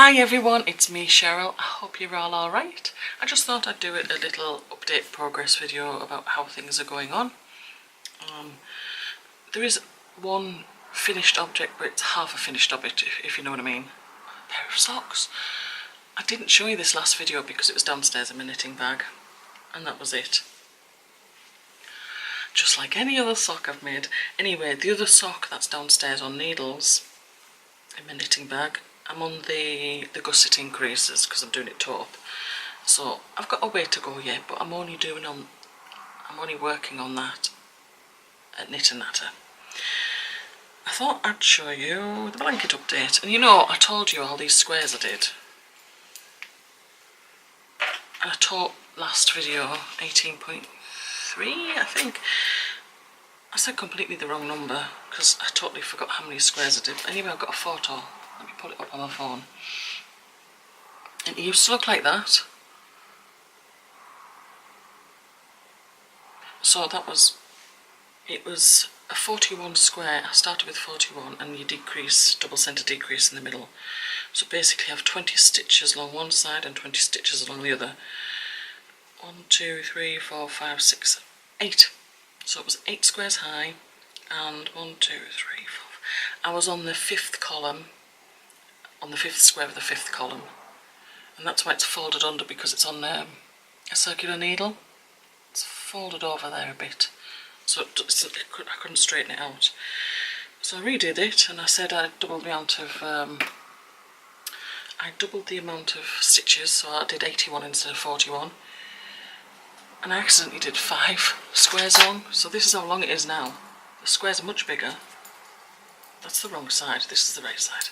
Hi everyone, it's me Cheryl. I hope you're all alright. I just thought I'd do a little update progress video about how things are going on. There is one finished object, but it's half a finished object, if you know what I mean. A pair of socks. I didn't show you this last video because it was downstairs in my knitting bag, and that was it. Just like any other sock I've made. Anyway, the other sock that's downstairs on needles in my knitting bag, I'm on the gusset increases because I'm doing it top. So I've got a way to go yet, but I'm only working on that at Knit and Natter. I thought I'd show you the blanket update. And you know, I told you all these squares I did. And I taught last video 18.3, I think. I said completely the wrong number because I totally forgot how many squares I did. Anyway, I've got a photo. Let me pull it up on my phone. And it used to look like that. So it was a 41 square. I started with 41 and you decrease, double centre decrease in the middle. So basically I have 20 stitches along one side and 20 stitches along the other. 1, 2, 3, 4, 5, 6, 8. So it was 8 squares high and 1, 2, 3, 4. I was on the 5th column, on the 5th square of the 5th column. And that's why it's folded under, because it's on a circular needle. It's folded over there a bit. So I couldn't straighten it out. So I redid it and I said I doubled the amount of stitches, so I did 81 instead of 41. And I accidentally did 5 squares long, so this is how long it is now. The squares are much bigger. That's the wrong side, this is the right side.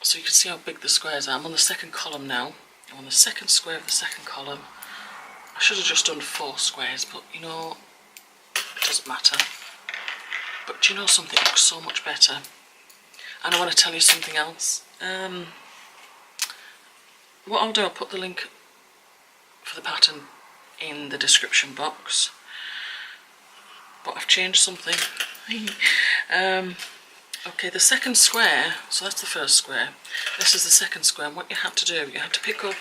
So you can see how big the squares are. I'm on the 2nd column now. I'm on the 2nd square of the 2nd column. I should have just done 4 squares, but you know, it doesn't matter. But do you know something? It looks so much better. And I want to tell you something else. What I'll do, I'll put the link for the pattern in the description box. But I've changed something. Okay, the 2nd square, so that's the 1st square. This is the 2nd square, and what you have to do, you have to pick up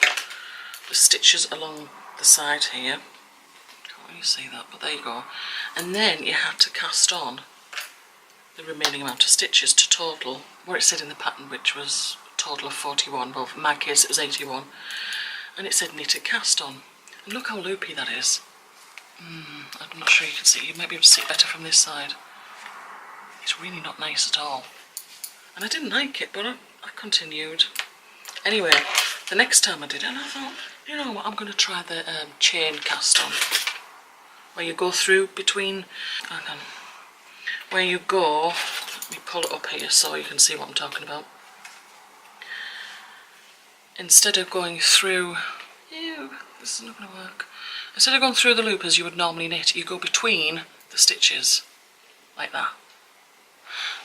the stitches along the side here. Can't really see that, but there you go. And then you have to cast on the remaining amount of stitches to total what it said in the pattern, which was a total of 41. Well, in my case it was 81. And it said knitted cast on. And look how loopy that is. I'm not sure you can see. You might be able to see it better from this side. It's really not nice at all. And I didn't like it, but I continued. Anyway, the next time I did it, and I thought, you know what, I'm going to try the chain cast on. Where you go through between, where you go, let me pull it up here so you can see what I'm talking about. Instead of going through, this is not going to work. Instead of going through the loop as you would normally knit, you go between the stitches, like that.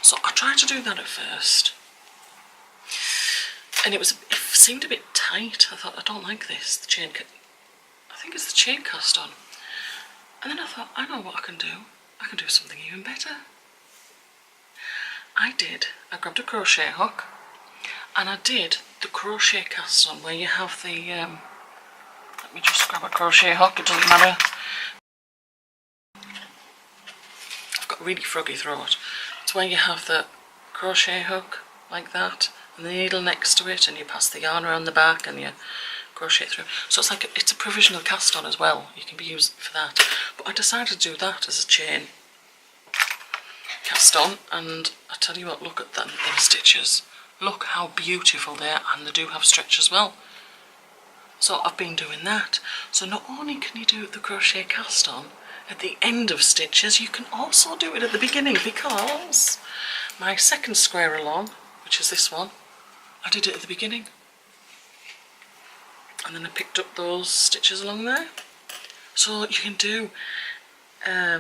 So I tried to do that at first, and it seemed a bit tight. I thought, I don't like this, the chain, I think it's the chain cast on. And then I thought, I know what I can do something even better. I grabbed a crochet hook, and I did the crochet cast on where you have the, let me just grab a crochet hook, it doesn't matter. I've got a really froggy throat. It's where you have the crochet hook like that and the needle next to it, and you pass the yarn around the back and you crochet through. So it's like it's a provisional cast on as well. You can be used for that. But I decided to do that as a chain cast on, and I tell you what, look at them stitches. Look how beautiful they are, and they do have stretch as well. So I've been doing that. So not only can you do the crochet cast on at the end of stitches, you can also do it at the beginning, because my 2nd square along, which is this one, I did it at the beginning. And then I picked up those stitches along there. So you can do a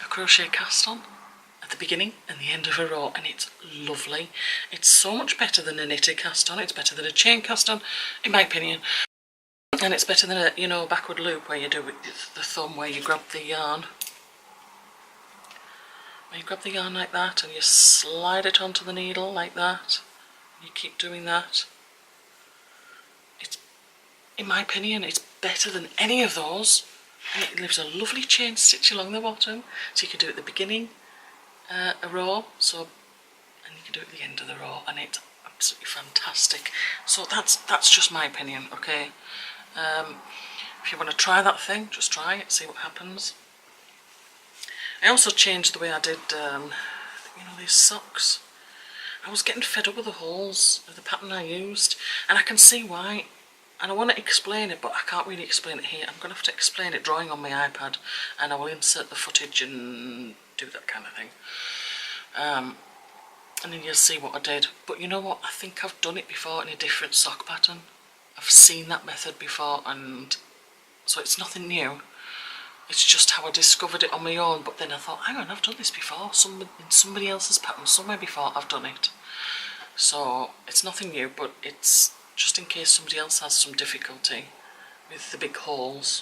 crochet cast on at the beginning and the end of a row, and it's lovely. It's so much better than a knitted cast on. It's better than a chain cast on, in my opinion. And it's better than a, backward loop where you do with the thumb, where you grab the yarn. Where you grab the yarn like that and you slide it onto the needle like that. You keep doing that. It's, in my opinion, it's better than any of those. And it leaves a lovely chain stitch along the bottom, so you can do it at the beginning, a row, and you can do it at the end of the row, and it's absolutely fantastic. So that's just my opinion, okay? If you want to try that thing, just try it, see what happens. I also changed the way I did, these socks. I was getting fed up with the holes of the pattern I used, and I can see why. And I want to explain it, but I can't really explain it here. I'm going to have to explain it drawing on my iPad, and I will insert the footage and do that kind of thing. And then you'll see what I did. But you know what? I think I've done it before in a different sock pattern. I've seen that method before, and so it's nothing new. It's just how I discovered it on my own. But then I thought, hang on, I've done this before. In somebody else's pattern, somewhere before I've done it. So it's nothing new, but it's just in case somebody else has some difficulty with the big holes.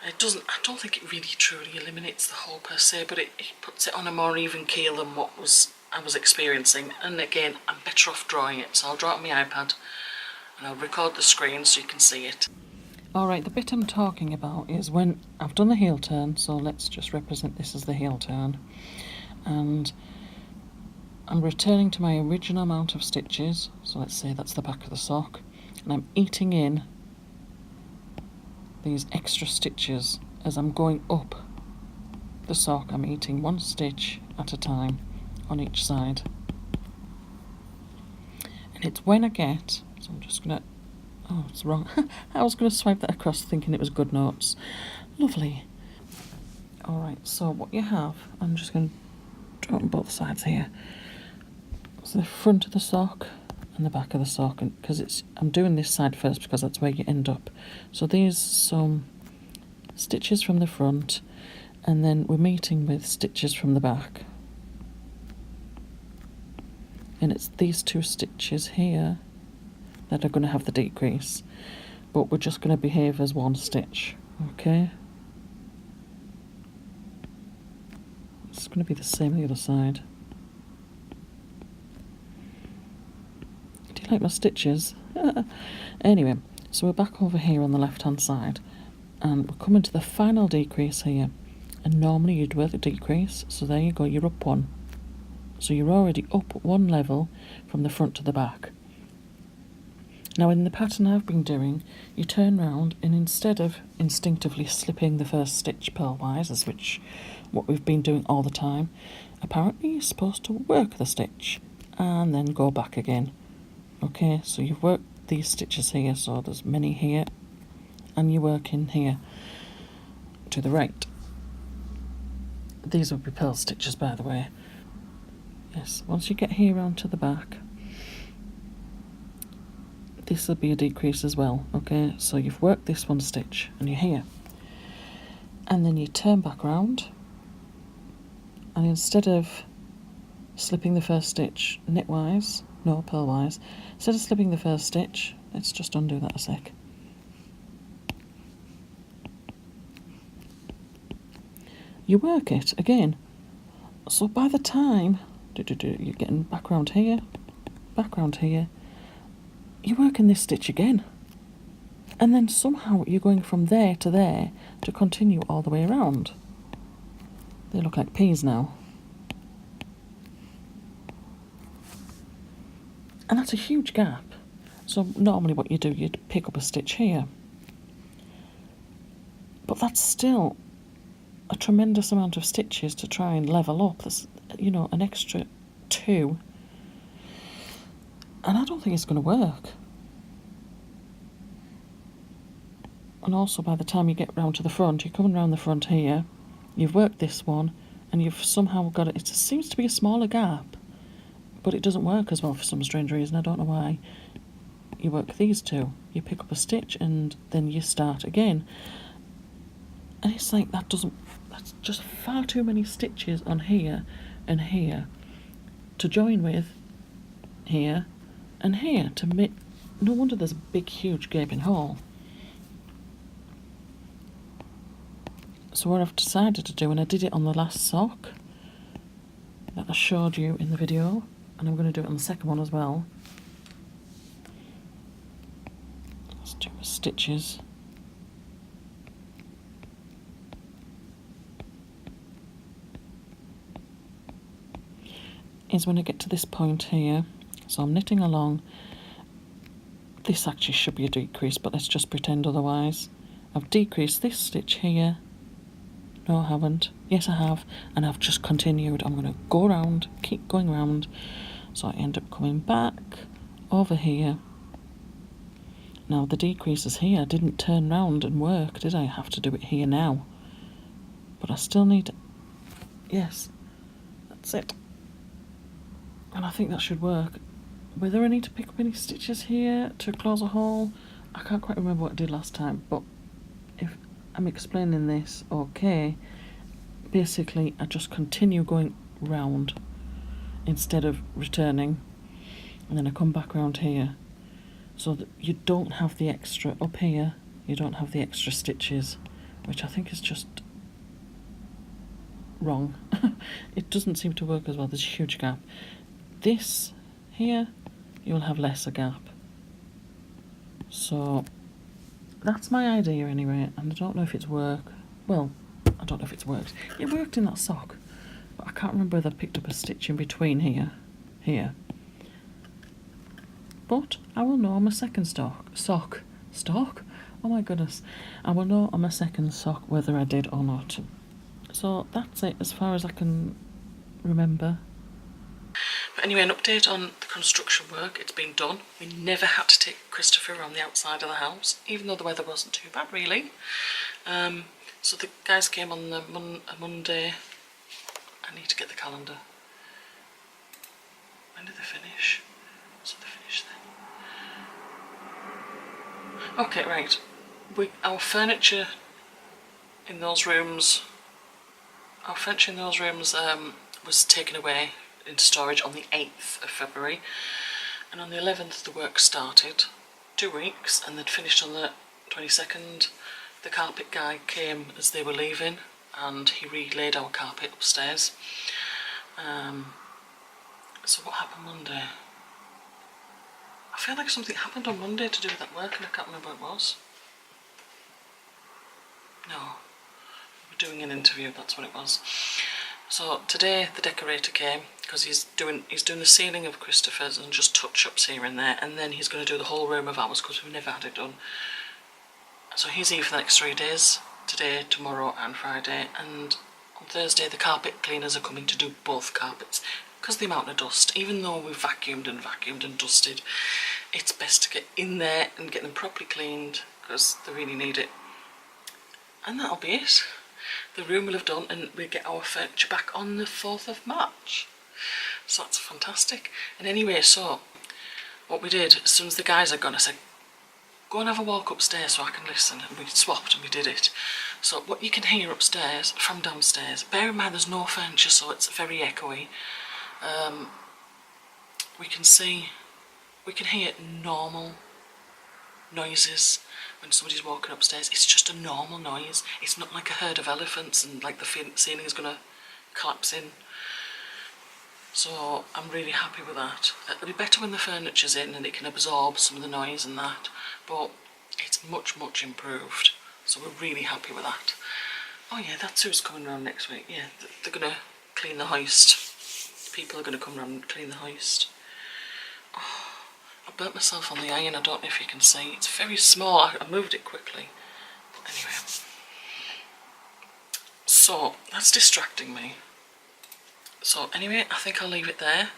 I don't think it really truly eliminates the hole per se, but it puts it on a more even keel than what I was experiencing. And again, I'm better off drawing it, so I'll draw it on my iPad and I'll record the screen so you can see it. Alright, the bit I'm talking about is when I've done the heel turn, so let's just represent this as the heel turn, and I'm returning to my original amount of stitches, so let's say that's the back of the sock, and I'm eating in these extra stitches as I'm going up the sock. I'm eating one stitch at a time on each side, and it's when I get, so I'm just gonna, oh it's wrong, I was gonna swipe that across thinking it was GoodNotes. Lovely. Alright, so what you have, I'm just going to draw on both sides here. So the front of the sock and the back of the sock, and because I'm doing this side first because that's where you end up. So these some stitches from the front, and then we're meeting with stitches from the back, and it's these two stitches here that are going to have the decrease, but we're just going to behave as one stitch, okay? It's going to be the same on the other side. Do you like my stitches? Anyway, so we're back over here on the left hand side, and we're coming to the final decrease here, and normally you'd work the decrease, so there you go, you're up one. So you're already up one level from the front to the back. Now in the pattern I've been doing, you turn round, and instead of instinctively slipping the first stitch purlwise, which what we've been doing all the time, apparently you're supposed to work the stitch and then go back again. Okay, so you've worked these stitches here, so there's many here, and you work in here to the right. These would be purl stitches, by the way. Yes, once you get here round to the back, this will be a decrease as well, okay? So you've worked this one stitch, and you're here. And then you turn back round, and instead of slipping the first stitch knitwise, no, purlwise, instead of slipping the first stitch, let's just undo that a sec. You work it again. So by the time you're getting back round here, you're working this stitch again. And then somehow you're going from there to continue all the way around. They look like peas now. And that's a huge gap. So normally what you do, you'd pick up a stitch here. But that's still a tremendous amount of stitches to try and level up. There's, an extra 2. And I don't think it's going to work. And also by the time you get round to the front, you're coming round the front here, you've worked this one, and you've somehow got it. It seems to be a smaller gap, but it doesn't work as well for some strange reason. I don't know why. You work these two, you pick up a stitch, and then you start again. And it's like that's just far too many stitches on here and here to join with here and here to make. No wonder there's a big, huge gaping hole. So what I've decided to do, and I did it on the last sock that I showed you in the video, and I'm going to do it on the second one as well, stitches is when I get to this point here. So I'm knitting along. This actually should be a decrease, but let's just pretend otherwise. I've decreased this stitch here. No, I haven't. Yes, I have. And I've just continued. I'm going to go around, keep going around. So I end up coming back over here. Now the decreases here didn't turn round and work, did I? Have to do it here now. But I still need... Yes, that's it. And I think that should work. Whether I need to pick up any stitches here to close a hole, I can't quite remember what I did last time, but if I'm explaining this okay, basically I just continue going round instead of returning, and then I come back round here, so that you don't have the extra up here, you don't have the extra stitches, which I think is just wrong. It doesn't seem to work as well. There's a huge gap. This here, you'll have less a gap. So that's my idea anyway, and I don't know if it's worked. Well, I don't know if it's worked. It worked in that sock, but I can't remember whether I picked up a stitch in between here. But I will know on my second sock. Oh my goodness. I will know on my second sock whether I did or not. So that's it as far as I can remember. But anyway, an update on the construction work. It's been done. We never had to take Christopher around the outside of the house, even though the weather wasn't too bad really. So the guys came on the Monday. I need to get the calendar. When did they finish? So they finished then. Okay, right. Our furniture in those rooms was taken away into storage on the 8th of February, and on the 11th the work started, 2 weeks, and they'd finished on the 22nd. The carpet guy came as they were leaving and he relaid our carpet upstairs. So what happened Monday? I feel like something happened on Monday to do with that work and I can't remember what it was. No, we were doing an interview, that's what it was. So today the decorator came because he's doing the ceiling of Christopher's and just touch-ups here and there, and then he's going to do the whole room of ours because we've never had it done. So he's here for the next 3 days, today, tomorrow and Friday, and on Thursday the carpet cleaners are coming to do both carpets because of the amount of dust. Even though we've vacuumed and dusted, it's best to get in there and get them properly cleaned because they really need it. And that'll be it. The room will have done and we'll get our furniture back on the 4th of March. So that's fantastic. And anyway, so what we did, as soon as the guys had gone, I said, go and have a walk upstairs so I can listen. And we swapped and we did it. So what you can hear upstairs from downstairs, bear in mind there's no furniture, so it's very echoey. We can hear normal noises when somebody's walking upstairs. It's just a normal noise. It's not like a herd of elephants and like the ceiling is going to collapse in. So I'm really happy with that. It'll be better when the furniture's in and it can absorb some of the noise and that, but it's much improved. So we're really happy with that. Oh yeah, that's who's coming around next week. Yeah, they're going to clean the hoist. People are going to come around and clean the hoist. Oh, I burnt myself on the iron. I don't know if you can see. It's very small. I moved it quickly. Anyway. So, that's distracting me. So anyway, I think I'll leave it there.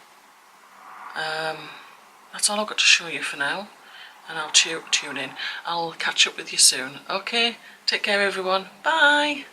That's all I've got to show you for now. And I'll tune in. I'll catch up with you soon. Okay? Take care everyone. Bye!